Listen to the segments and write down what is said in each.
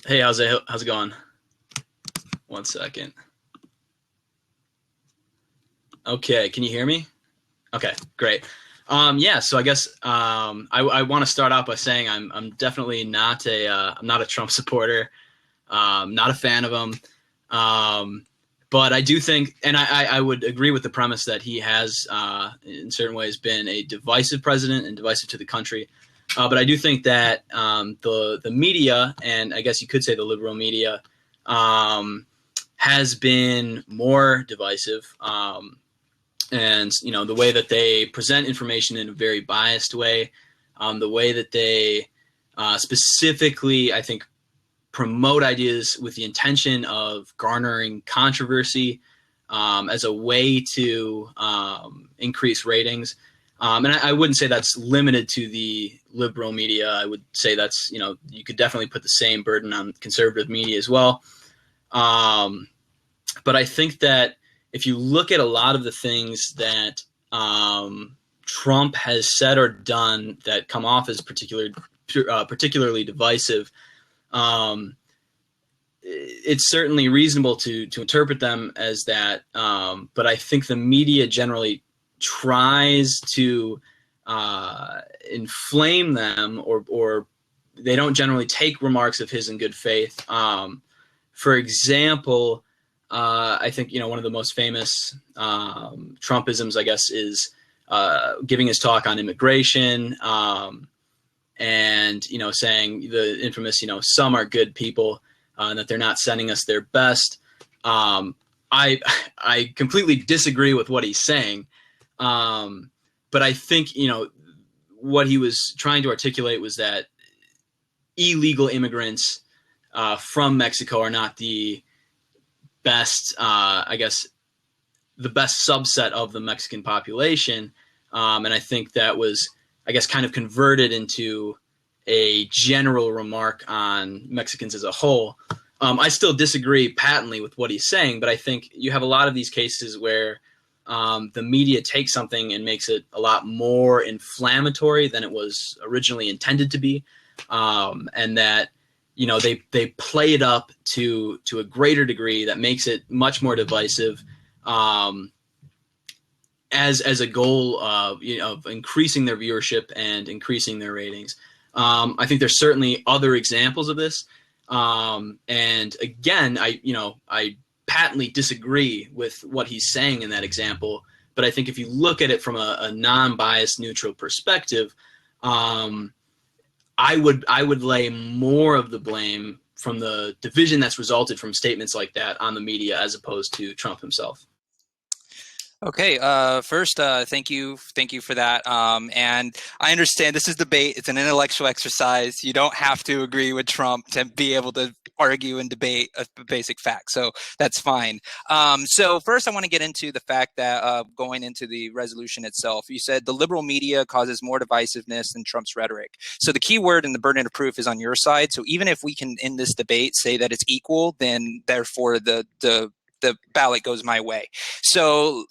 Hey, how's it going? One second. Okay, can you hear me? Okay, great. Yeah, so I guess I want to start out by saying I'm definitely not I'm not a Trump supporter. Not a fan of him. But I do think, and I would agree with the premise that he has, in certain ways, been a divisive president and divisive to the country. But I do think that the media, and I guess you could say the liberal media, has been more divisive. And the way that they present information in a very biased way, the way that they specifically, I think, promote ideas with the intention of garnering controversy as a way to increase ratings. And I wouldn't say that's limited to the liberal media. I would say that's, you could definitely put the same burden on conservative media as well. But I think that if you look at a lot of the things that Trump has said or done that come off as particularly divisive, it's certainly reasonable to interpret them as that. But I think the media generally tries to inflame them, or they don't generally take remarks of his in good faith. For example, I think one of the most famous Trumpisms, I guess, is giving his talk on immigration, and saying the infamous some are good people, and that they're not sending us their best. I completely disagree with what he's saying, but I think what he was trying to articulate was that illegal immigrants from Mexico are not the best, I guess, the best subset of the Mexican population. And I think that was, I guess, kind of converted into a general remark on Mexicans as a whole. I still disagree patently with what he's saying, but I think you have a lot of these cases where the media takes something and makes it a lot more inflammatory than it was originally intended to be. And that they play it up to a greater degree that makes it much more divisive, as a goal of of increasing their viewership and increasing their ratings. I think there's certainly other examples of this, and again, I patently disagree with what he's saying in that example. But I think if you look at it from a non-biased, neutral perspective, I would lay more of the blame from the division that's resulted from statements like that on the media as opposed to Trump himself. Okay. First, thank you for that. And I understand this is debate. It's an intellectual exercise. You don't have to agree with Trump to be able to argue and debate a basic fact. So that's fine. So first, I want to get into the fact that going into the resolution itself, you said the liberal media causes more divisiveness than Trump's rhetoric. So the key word in the burden of proof is on your side. So even if we can, in this debate, say that it's equal, then therefore the ballot goes my way. So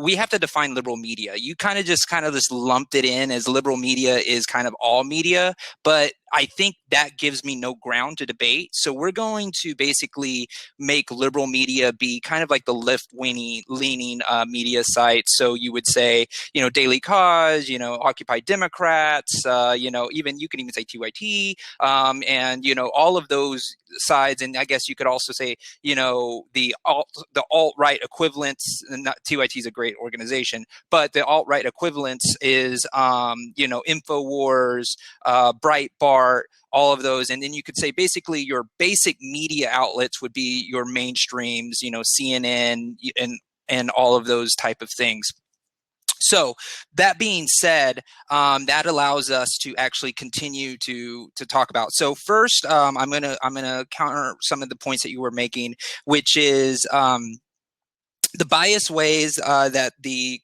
we have to define liberal media. You kind of just lumped it in as liberal media is kind of all media, but I think that gives me no ground to debate. So we're going to basically make liberal media be kind of like the left-leaning media site. So you would say, Daily Cause, Occupy Democrats, even you can even say TYT, and all of those sides. And I guess you could also say, the alt-right equivalents. And not, TYT is a great organization, but the alt-right equivalents is, InfoWars, Breitbart, all of those. And then you could say basically your basic media outlets would be your mainstreams, CNN and all of those type of things. So that being said, that allows us to actually continue to talk about. So first, I'm gonna counter some of the points that you were making, which is the bias ways that the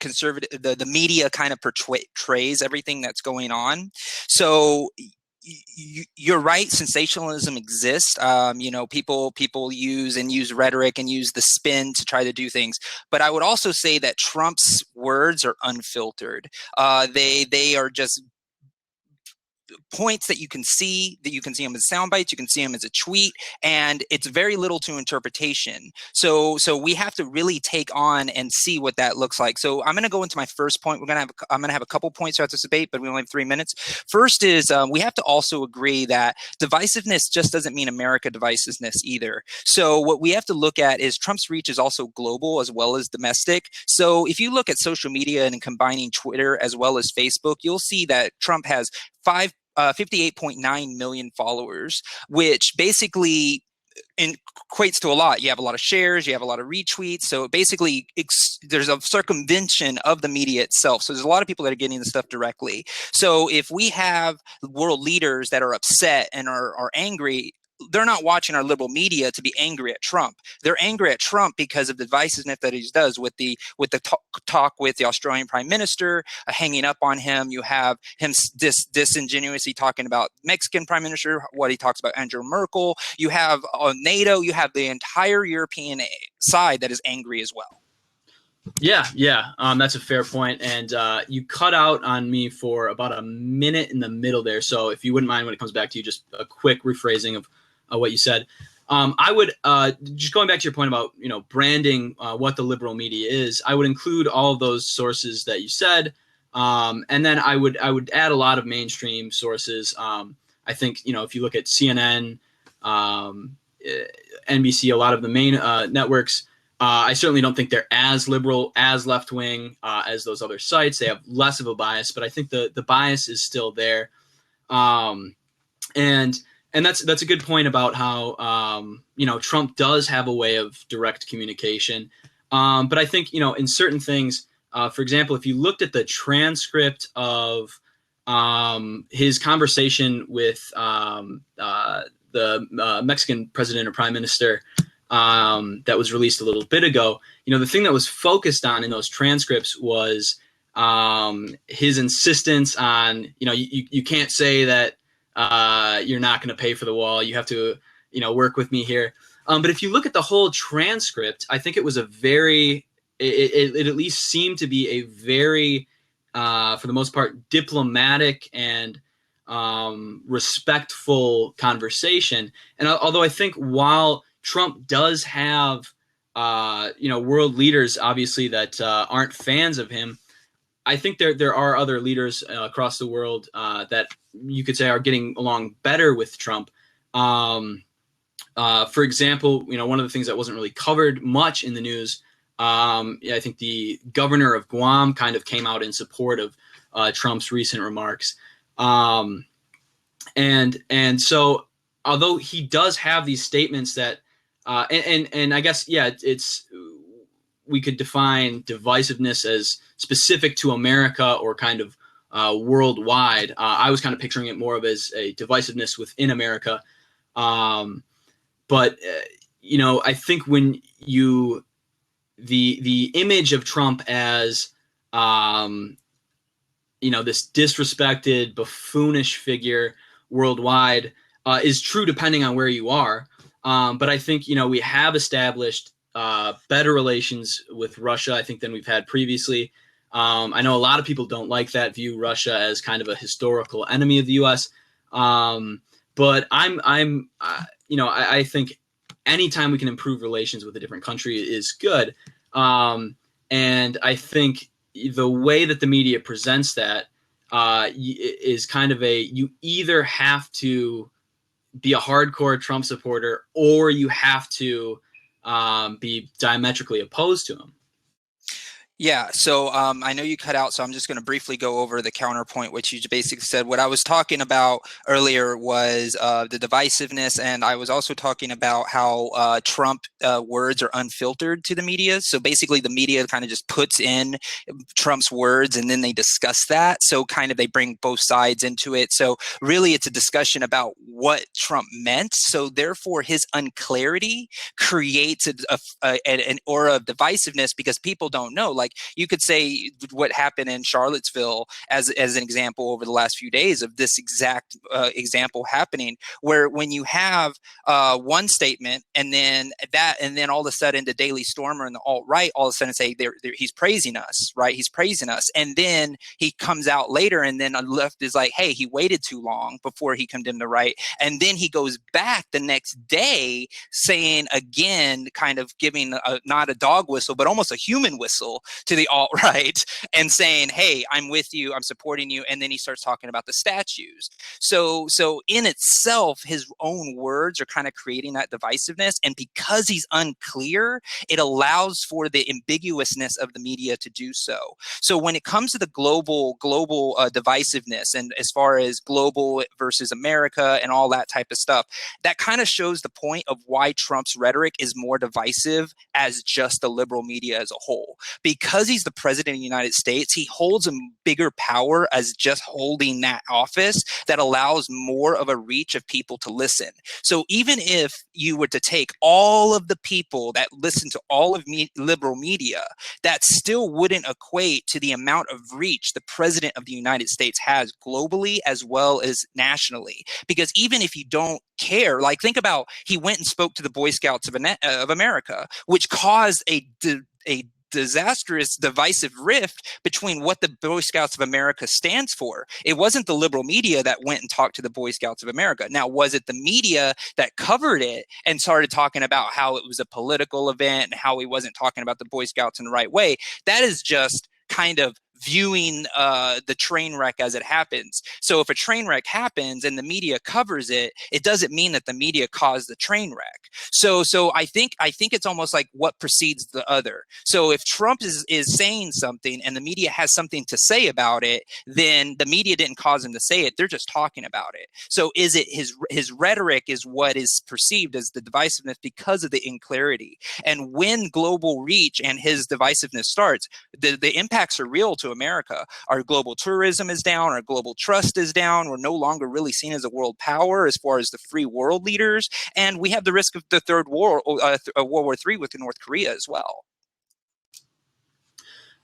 media kind of portrays everything that's going on. So you're right. Sensationalism exists. People use rhetoric and use the spin to try to do things. But I would also say that Trump's words are unfiltered. They are just points that you can see them as sound bites, you can see them as a tweet, and it's very little to interpretation. So we have to really take on and see what that looks like. So I'm going to go into my first point. I'm going to have a couple points throughout this debate, but we only have 3 minutes. First is we have to also agree that divisiveness just doesn't mean America divisiveness either. So what we have to look at is Trump's reach is also global as well as domestic. So if you look at social media and combining Twitter as well as Facebook, you'll see that Trump has 58.9 million followers, which basically equates to a lot. You have a lot of shares, you have a lot of retweets. So basically, there's a circumvention of the media itself. So there's a lot of people that are getting the stuff directly. So if we have world leaders that are upset and are angry, they're not watching our liberal media to be angry at Trump. They're angry at Trump because of the divisiveness that he does with the talk with the Australian Prime Minister, hanging up on him. You have him disingenuously talking about Mexican Prime Minister, what he talks about Angela Merkel. You have NATO. You have the entire European side that is angry as well. Yeah, that's a fair point. And you cut out on me for about a minute in the middle there. So if you wouldn't mind, when it comes back to you, just a quick rephrasing of what you said. I would just going back to your point about branding what the liberal media is. I would include all of those sources that you said, and then I would add a lot of mainstream sources. I think if you look at CNN, NBC, a lot of the main networks. I certainly don't think they're as liberal, as left-wing as those other sites. They have less of a bias, but I think the bias is still there. And that's a good point about how Trump does have a way of direct communication. But I think in certain things, for example, if you looked at the transcript of his conversation with the Mexican president or prime minister that was released a little bit ago, the thing that was focused on in those transcripts was his insistence on you can't say that you're not going to pay for the wall. You have to, work with me here. But if you look at the whole transcript, I think it was it at least seemed to be a very, for the most part, diplomatic and respectful conversation. And although I think while Trump does have, world leaders, obviously, that aren't fans of him, I think there are other leaders across the world that you could say are getting along better with Trump. For example, one of the things that wasn't really covered much in the news, I think the governor of Guam kind of came out in support of Trump's recent remarks. And so although he does have these statements that, and I guess, we could define divisiveness as specific to America or kind of worldwide. I was kind of picturing it more of as a divisiveness within America. But I think when the image of Trump as, this disrespected, buffoonish figure worldwide is true depending on where you are. But I think, we have established better relations with Russia, I think, than we've had previously. I know a lot of people don't like that, view Russia as kind of a historical enemy of the U.S. But I think anytime we can improve relations with a different country is good. And I think the way that the media presents that is kind of you either have to be a hardcore Trump supporter or you have to be diametrically opposed to him. Yeah, so I know you cut out, so I'm just going to briefly go over the counterpoint, which you basically said. What I was talking about earlier was the divisiveness, and I was also talking about how Trump words are unfiltered to the media. So basically the media kind of just puts in Trump's words and then they discuss that. So kind of they bring both sides into it. So really it's a discussion about what Trump meant. So therefore his unclarity creates an aura of divisiveness because people don't know. Like, Like you could say what happened in Charlottesville as an example over the last few days of this exact example happening, where when you have one statement and then all of a sudden the Daily Stormer and the alt-right all of a sudden say he's praising us, right? He's praising us. And then he comes out later and then on the left is like, hey, he waited too long before he condemned the right. And then he goes back the next day saying again, kind of giving not a dog whistle, but almost a human whistle to the alt-right and saying, hey, I'm with you, I'm supporting you. And then he starts talking about the statues. So in itself, his own words are kind of creating that divisiveness. And because he's unclear, it allows for the ambiguousness of the media to do so. So when it comes to the global divisiveness, and as far as global versus America and all that type of stuff, that kind of shows the point of why Trump's rhetoric is more divisive as just the liberal media as a whole. Because he's the president of the United States, he holds a bigger power as just holding that office that allows more of a reach of people to listen. So even if you were to take all of the people that listen to all of liberal media, that still wouldn't equate to the amount of reach the president of the United States has globally as well as nationally. Because even if you don't care, like think about, he went and spoke to the Boy Scouts of America, which caused a disastrous divisive rift between what the Boy Scouts of America stands for. It wasn't the liberal media that went and talked to the Boy Scouts of America. Now, was it the media that covered it and started talking about how it was a political event and how he wasn't talking about the Boy Scouts in the right way? That is just kind of viewing the train wreck as it happens. So if a train wreck happens and the media covers it, it doesn't mean that the media caused the train wreck. So I think it's almost like what precedes the other. So if Trump is saying something and the media has something to say about it, then the media didn't cause him to say it. They're just talking about it. So is it his rhetoric is what is perceived as the divisiveness because of the inclarity. And when global reach and his divisiveness starts, the impacts are real to America. Our global tourism is down. Our global trust is down. We're no longer really seen as a world power as far as the free world leaders. And we have the risk of the third war, World War III with North Korea as well.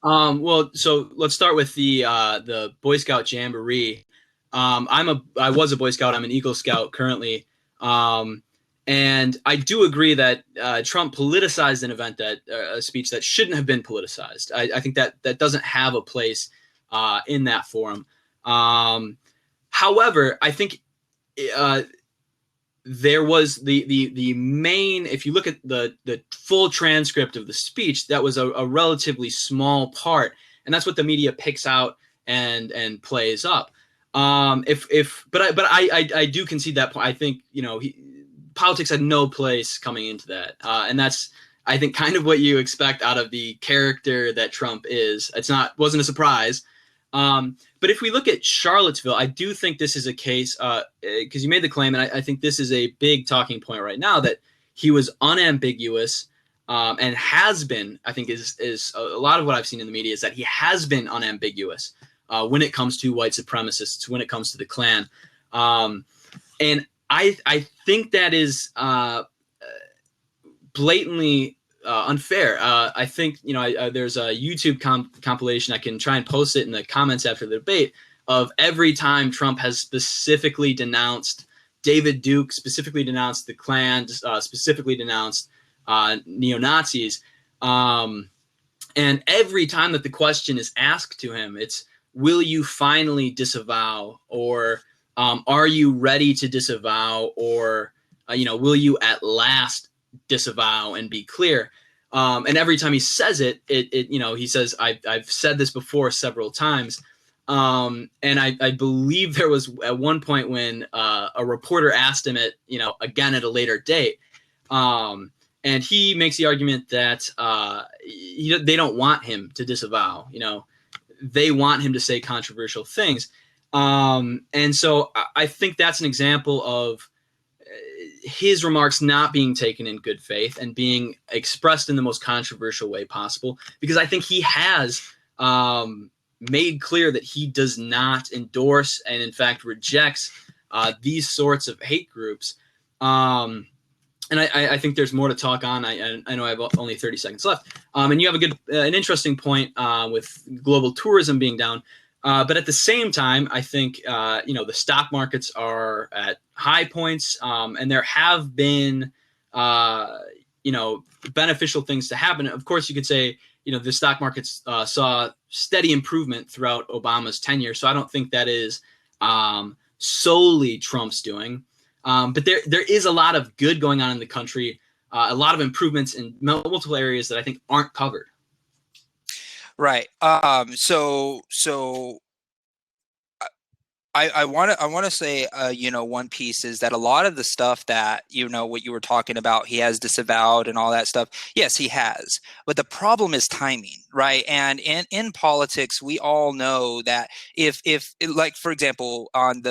Well, so let's start with the Boy Scout Jamboree. I was a Boy Scout. I'm an Eagle Scout currently. And I do agree that Trump politicized an event a speech that shouldn't have been politicized. I think that doesn't have a place in that forum. However, I think there was the main. If you look at the full transcript of the speech, that was a relatively small part, and that's what the media picks out and plays up. But I do concede that point. I think politics had no place coming into that. And that's, I think, kind of what you expect out of the character that Trump is. Wasn't a surprise. But if we look at Charlottesville, I do think this is a case, because you made the claim, and I think this is a big talking point right now, that he was unambiguous and has been, I think is a lot of what I've seen in the media is that he has been unambiguous when it comes to white supremacists, when it comes to the Klan. And I think that is blatantly unfair. I think there's a YouTube compilation. I can try and post it in the comments after the debate of every time Trump has specifically denounced David Duke, specifically denounced the Klan, specifically denounced neo-Nazis. And every time that the question is asked to him, it's, will you finally disavow, or are you ready to disavow, or will you at last disavow and be clear? And every time he says it, he says, I've said this before several times. And I believe there was at one point when a reporter asked him it, again at a later date. And he makes the argument that they don't want him to disavow. They want him to say controversial things. And so I think that's an example of his remarks not being taken in good faith and being expressed in the most controversial way possible, because I think he has made clear that he does not endorse and in fact rejects these sorts of hate groups. and I think there's more to talk on. I know I have only 30 seconds left. And you have an interesting point with global tourism being down. But at the same time, I think the stock markets are at high points, and there have been beneficial things to happen. Of course, you could say the stock markets saw steady improvement throughout Obama's tenure, so I don't think that is solely Trump's doing. But there is a lot of good going on in the country, a lot of improvements in multiple areas that I think aren't covered. Right. So I want to say, one piece is that a lot of the stuff that, what you were talking about, he has disavowed and all that stuff. Yes, he has. But the problem is timing, right? And in politics, we all know that if like, for example, on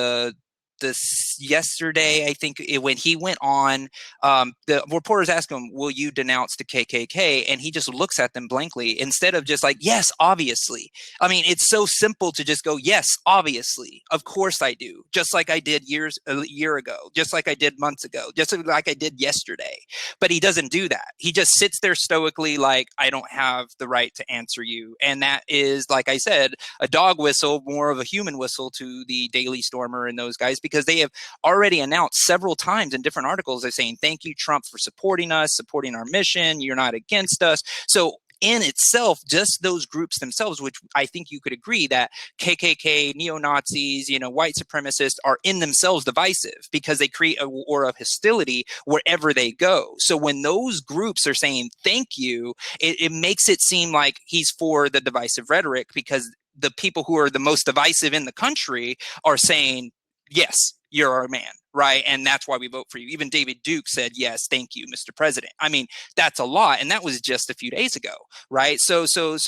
this yesterday, I think when he went on, the reporters asked him, will you denounce the KKK? And he just looks at them blankly instead of just like, yes, obviously. I mean, it's so simple to just go, yes, obviously. Of course I do. Just like I did a year ago, just like I did months ago, just like I did yesterday. But he doesn't do that. He just sits there stoically like, I don't have the right to answer you. And that is, like I said, a dog whistle, more of a human whistle to the Daily Stormer and those guys, because they have already announced several times in different articles, they're saying, thank you, Trump, for supporting us, supporting our mission. You're not against us. So in itself, just those groups themselves, which I think you could agree that KKK, neo-Nazis, white supremacists are in themselves divisive because they create a war of hostility wherever they go. So when those groups are saying thank you, it makes it seem like he's for the divisive rhetoric, because the people who are the most divisive in the country are saying, yes, you're our man, right? And that's why we vote for you. Even David Duke said, yes, thank you, Mr. President. I mean, that's a lot. And that was just a few days ago, right? So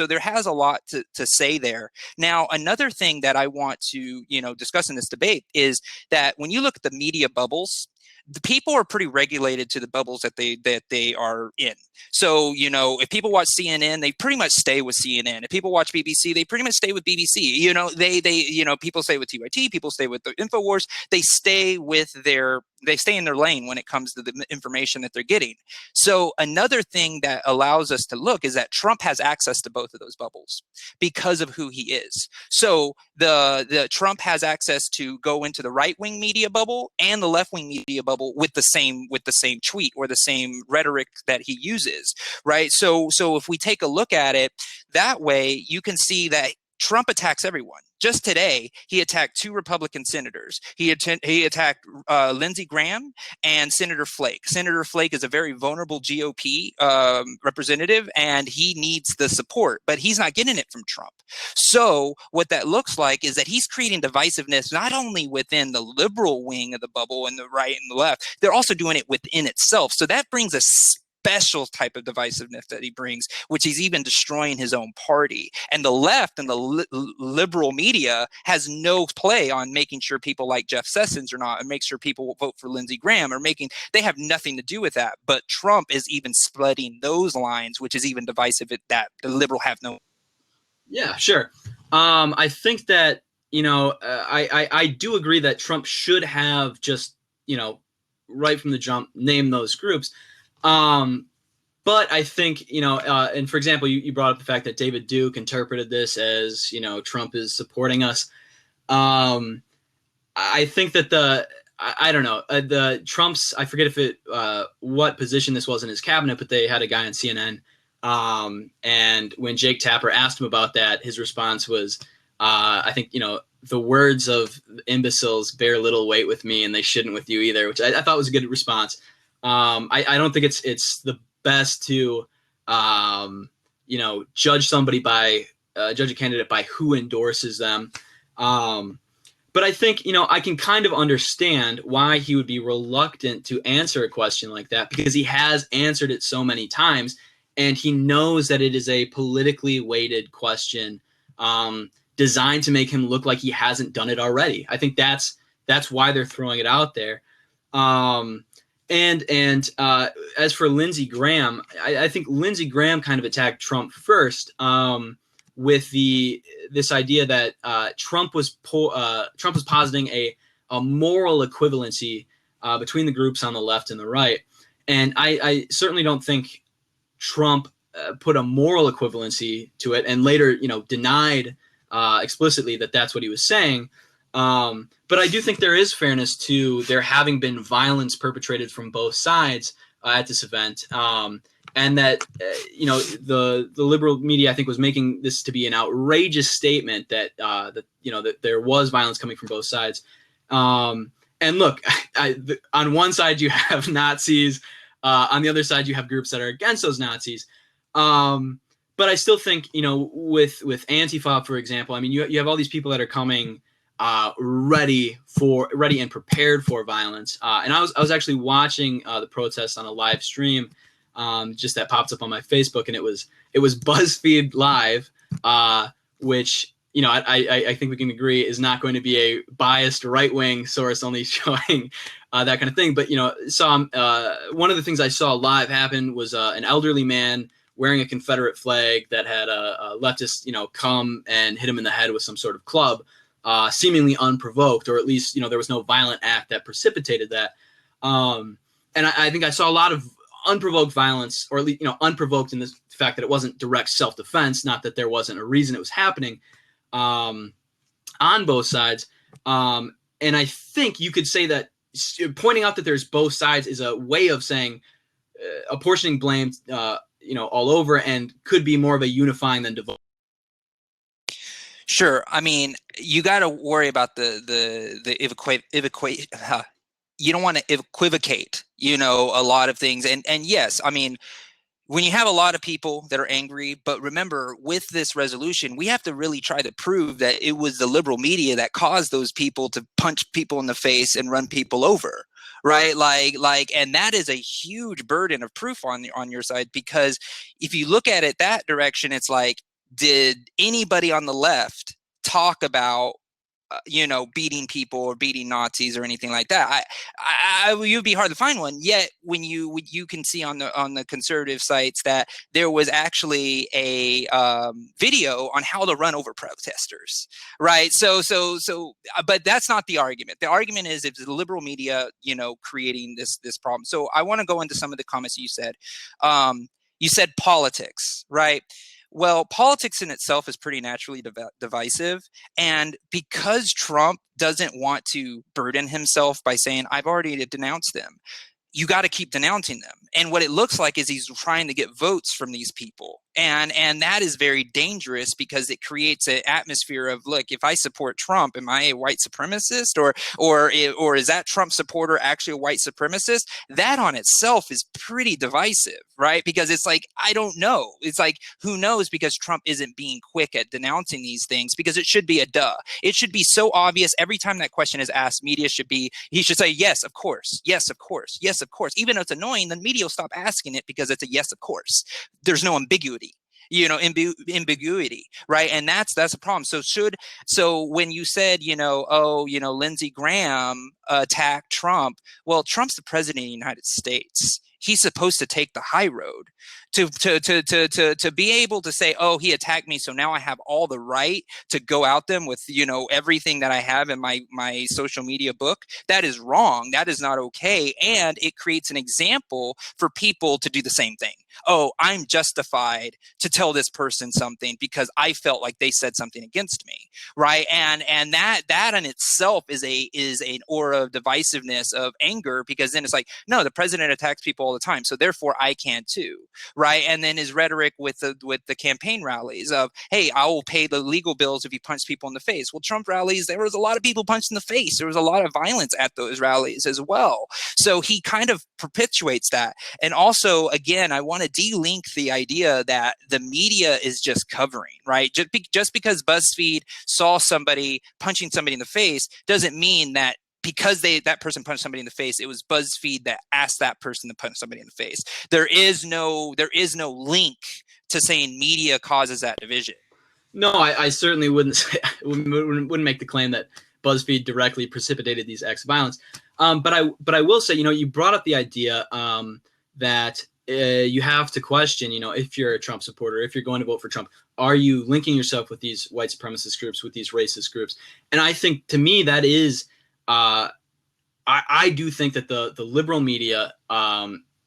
there has a lot to say there. Now, another thing that I want to, discuss in this debate is that when you look at the media bubbles, the people are pretty regulated to the bubbles that they are in. So, if people watch CNN, they pretty much stay with CNN. If people watch BBC, they pretty much stay with BBC. People stay with TYT, people stay with the InfoWars. They stay in their lane when it comes to the information that they're getting. So another thing that allows us to look is that Trump has access to both of those bubbles because of who he is. So the Trump has access to go into the right-wing media bubble and the left-wing media bubble with the same tweet or the same rhetoric that he uses, right? So if we take a look at it that way, you can see that Trump attacks everyone. Just today, he attacked 2 Republican senators. He attacked Lindsey Graham and Senator Flake. Senator Flake is a very vulnerable GOP representative, and he needs the support, but he's not getting it from Trump. So what that looks like is that he's creating divisiveness not only within the liberal wing of the bubble and the right and the left, they're also doing it within itself. So that brings a special type of divisiveness that he brings, which he's even destroying his own party. And the left and the liberal media has no play on making sure people like Jeff Sessions or not, and make sure people will vote for Lindsey Graham, or they have nothing to do with that. But Trump is even splitting those lines, which is even divisive that the liberal have no. Yeah, sure. I think that, I do agree that Trump should have just, right from the jump, name those groups. But I think, and for example, you brought up the fact that David Duke interpreted this as, Trump is supporting us. I think that I don't know, the Trump's, I forget what position this was in his cabinet, but they had a guy on CNN. And when Jake Tapper asked him about that, his response was, I think, the words of imbeciles bear little weight with me, and they shouldn't with you either, which I thought was a good response. I don't think it's the best to, judge a candidate by who endorses them. But I think, I can kind of understand why he would be reluctant to answer a question like that, because he has answered it so many times, and he knows that it is a politically weighted question, designed to make him look like he hasn't done it already. I think that's why they're throwing it out there. And as for Lindsey Graham, I think Lindsey Graham kind of attacked Trump first, with this idea that Trump was positing a moral equivalency between the groups on the left and the right. And I certainly don't think Trump put a moral equivalency to it, and later, denied explicitly that that's what he was saying. But I do think there is fairness to there having been violence perpetrated from both sides at this event, and that the liberal media, I think, was making this to be an outrageous statement that that there was violence coming from both sides. And look, on one side you have Nazis, on the other side you have groups that are against those Nazis. But I still think, with Antifa, for example, I mean, you have all these people that are coming ready and prepared for violence. And I was actually watching the protest on a live stream, just that popped up on my Facebook, and it was BuzzFeed Live, which I think we can agree is not going to be a biased right-wing source only showing that kind of thing. But one of the things I saw live happen was an elderly man wearing a Confederate flag that had a leftist come and hit him in the head with some sort of club, seemingly unprovoked, or at least there was no violent act that precipitated that. And I think I saw a lot of unprovoked violence, or at least unprovoked in the fact that it wasn't direct self-defense, not that there wasn't a reason it was happening, on both sides. And I think you could say that pointing out that there's both sides is a way of saying apportioning blame all over, and could be more of a unifying than dividing. Sure. I mean, you got to worry about you don't want to equivocate, a lot of things. And yes, I mean, when you have a lot of people that are angry, but remember, with this resolution, we have to really try to prove that it was the liberal media that caused those people to punch people in the face and run people over, right? And that is a huge burden of proof on your side, because if you look at it that direction, it's like, did anybody on the left talk about beating people or beating Nazis or anything like that? You'd be hard to find one. Yet when you can see on the conservative sites that there was actually a video on how to run over protesters, right? So, but that's not the argument. The argument is if the liberal media, creating this problem. So I want to go into some of the comments you said. You said politics, right? Well, politics in itself is pretty naturally divisive. And because Trump doesn't want to burden himself by saying, I've already denounced them, you got to keep denouncing them. And what it looks like is he's trying to get votes from these people. And that is very dangerous, because it creates an atmosphere of, look, if I support Trump, am I a white supremacist, or is that Trump supporter actually a white supremacist? That on itself is pretty divisive, right? Because it's like, I don't know. It's like, who knows? Because Trump isn't being quick at denouncing these things, because it should be a duh. It should be so obvious. Every time that question is asked, he should say, yes, of course. Yes, of course. Yes, of course. Even though it's annoying, the media will stop asking it because it's a yes, of course. There's no ambiguity. Ambiguity, right? And that's a problem. So when you said, Lindsey Graham attacked Trump, well, Trump's the president of the United States. He's supposed to take the high road. To be able to say, oh, he attacked me, so now I have all the right to go out them with everything that I have in my social media book. That is wrong. That is not okay. And it creates an example for people to do the same thing. Oh, I'm justified to tell this person something because I felt like they said something against me, right? And that in itself is an aura of divisiveness, of anger, because then it's like, no, the president attacks people all the time, so therefore I can too, right? And then his rhetoric with the campaign rallies of, hey, I will pay the legal bills if you punch people in the face. Well, Trump rallies, there was a lot of people punched in the face. There was a lot of violence at those rallies as well. So he kind of perpetuates that. And also, again, I want to de-link the idea that the media is just covering, right? Just because BuzzFeed saw somebody punching somebody in the face doesn't mean that because that person punched somebody in the face, it was BuzzFeed that asked that person to punch somebody in the face. There is no link to saying media causes that division. No, I certainly wouldn't make the claim that BuzzFeed directly precipitated these acts of violence. But I will say, you brought up the idea that you have to question, if you're a Trump supporter, if you're going to vote for Trump, are you linking yourself with these white supremacist groups, with these racist groups? And I think, to me, that is, I do think that the liberal media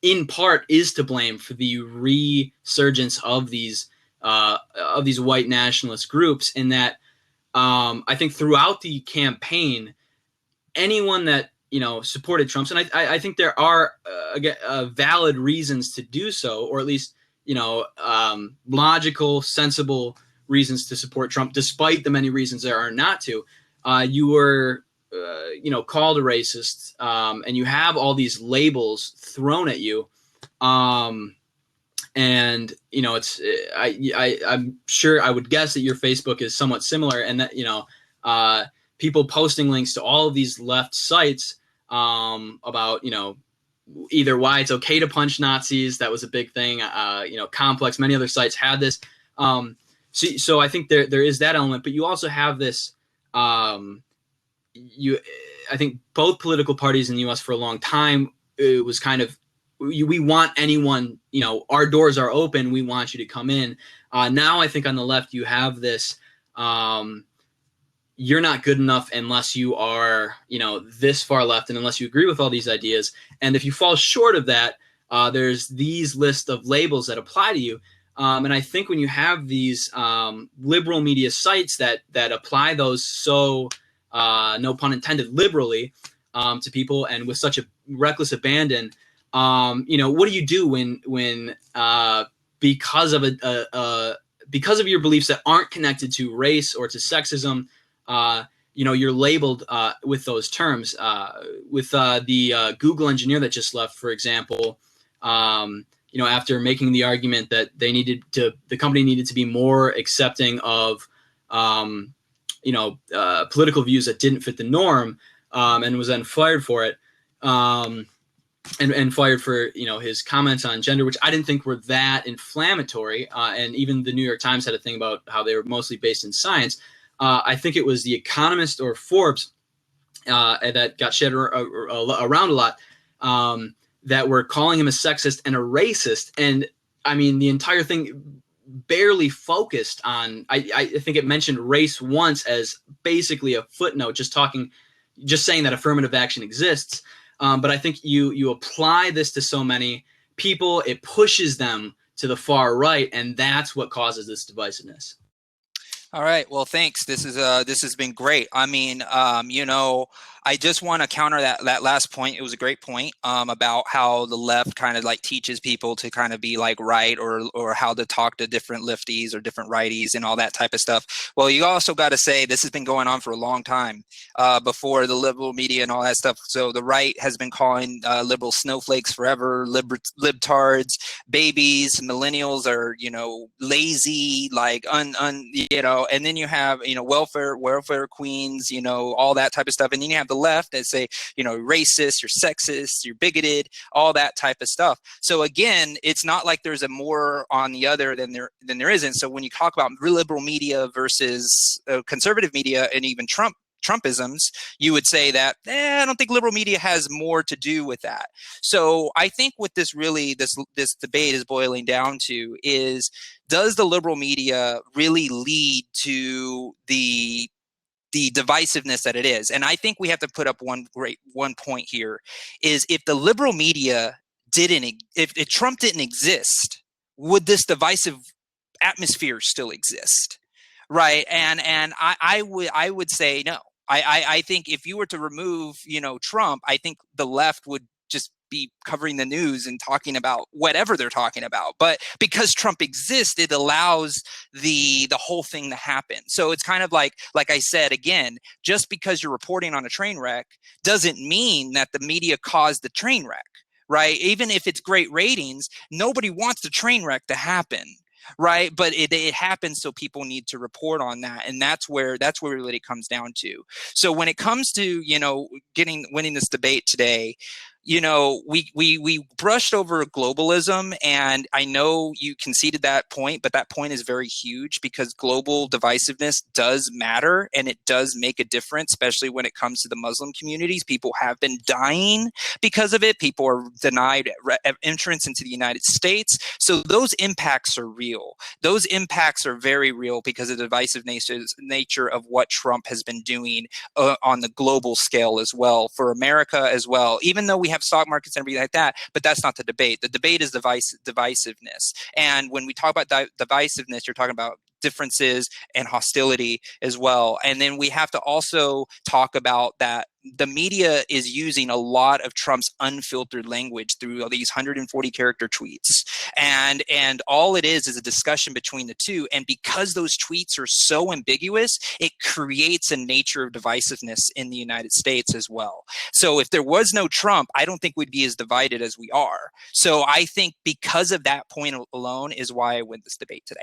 in part is to blame for the resurgence of these white nationalist groups. In that, I think throughout the campaign, anyone that supported Trump's, and I think there are valid reasons to do so, or at least logical, sensible reasons to support Trump, despite the many reasons there are not to. You were called a racist, and you have all these labels thrown at you. And I'm sure, I would guess that your Facebook is somewhat similar, and that people posting links to all of these left sites about either why it's okay to punch Nazis. That was a big thing. Complex, many other sites had this. So I think there is that element, but you also have this. I think both political parties in the U.S. for a long time, it was kind of, we want anyone, our doors are open, we want you to come in. Now I think on the left you have this, you're not good enough unless you are, this far left, and unless you agree with all these ideas. And if you fall short of that, there's these list of labels that apply to you. And I think when you have these liberal media sites that apply those so, no pun intended, liberally to people, and with such a reckless abandon, what do you do when because of because of your beliefs that aren't connected to race or to sexism, you're labeled with those terms. With the Google engineer that just left, for example, after making the argument that the company needed to be more accepting of, political views that didn't fit the norm, and was then fired for it. And fired for his comments on gender, which I didn't think were that inflammatory. And even the New York Times had a thing about how they were mostly based in science. I think it was The Economist or Forbes that got shared around a lot, that were calling him a sexist and a racist. And I mean, the entire thing barely focused on, I think it mentioned race once as basically a footnote, just saying that affirmative action exists. But I think you apply this to so many people, it pushes them to the far right, and that's what causes this divisiveness. All right. Well, thanks. This has been great. I mean, I just want to counter that last point. It was a great point about how the left kind of like teaches people to kind of be like right, or how to talk to different lefties or different righties and all that type of stuff. Well, you also got to say this has been going on for a long time before the liberal media and all that stuff. So the right has been calling liberal snowflakes forever, libtards, babies, millennials are lazy, like and then you have welfare queens, all that type of stuff, and then you have the left that say, racist, you're sexist, you're bigoted, all that type of stuff. So again, it's not like there's a more on the other than there isn't. So when you talk about liberal media versus conservative media, and even Trumpisms, you would say that I don't think liberal media has more to do with that. So I think what this debate is boiling down to is, does the liberal media really lead to the divisiveness that it is? And I think we have to put up one point here is, if the liberal media if Trump didn't exist, would this divisive atmosphere still exist? Right. And I would say no. I think if you were to remove, Trump, I think the left would just be covering the news and talking about whatever they're talking about. But because Trump exists, it allows the whole thing to happen. So it's kind of like I said, again, just because you're reporting on a train wreck doesn't mean that the media caused the train wreck, right? Even if it's great ratings, nobody wants the train wreck to happen. Right. But it happens. So people need to report on that. And that's where really it comes down to. So when it comes to, winning this debate today, we brushed over globalism, and I know you conceded that point, but that point is very huge, because global divisiveness does matter, and it does make a difference, especially when it comes to the Muslim communities. People have been dying because of it. People are denied entrance into the United States. So those impacts are real. Those impacts are very real because of the divisive nature of what Trump has been doing on the global scale as well, for America as well. Even though we have stock markets and everything like that, but that's not the debate. The debate is divisiveness. And when we talk about divisiveness, you're talking about differences and hostility as well. And then we have to also talk about that the media is using a lot of Trump's unfiltered language through these 140 character tweets. And all it is a discussion between the two. And because those tweets are so ambiguous, it creates a nature of divisiveness in the United States as well. So if there was no Trump, I don't think we'd be as divided as we are. So I think because of that point alone is why I win this debate today.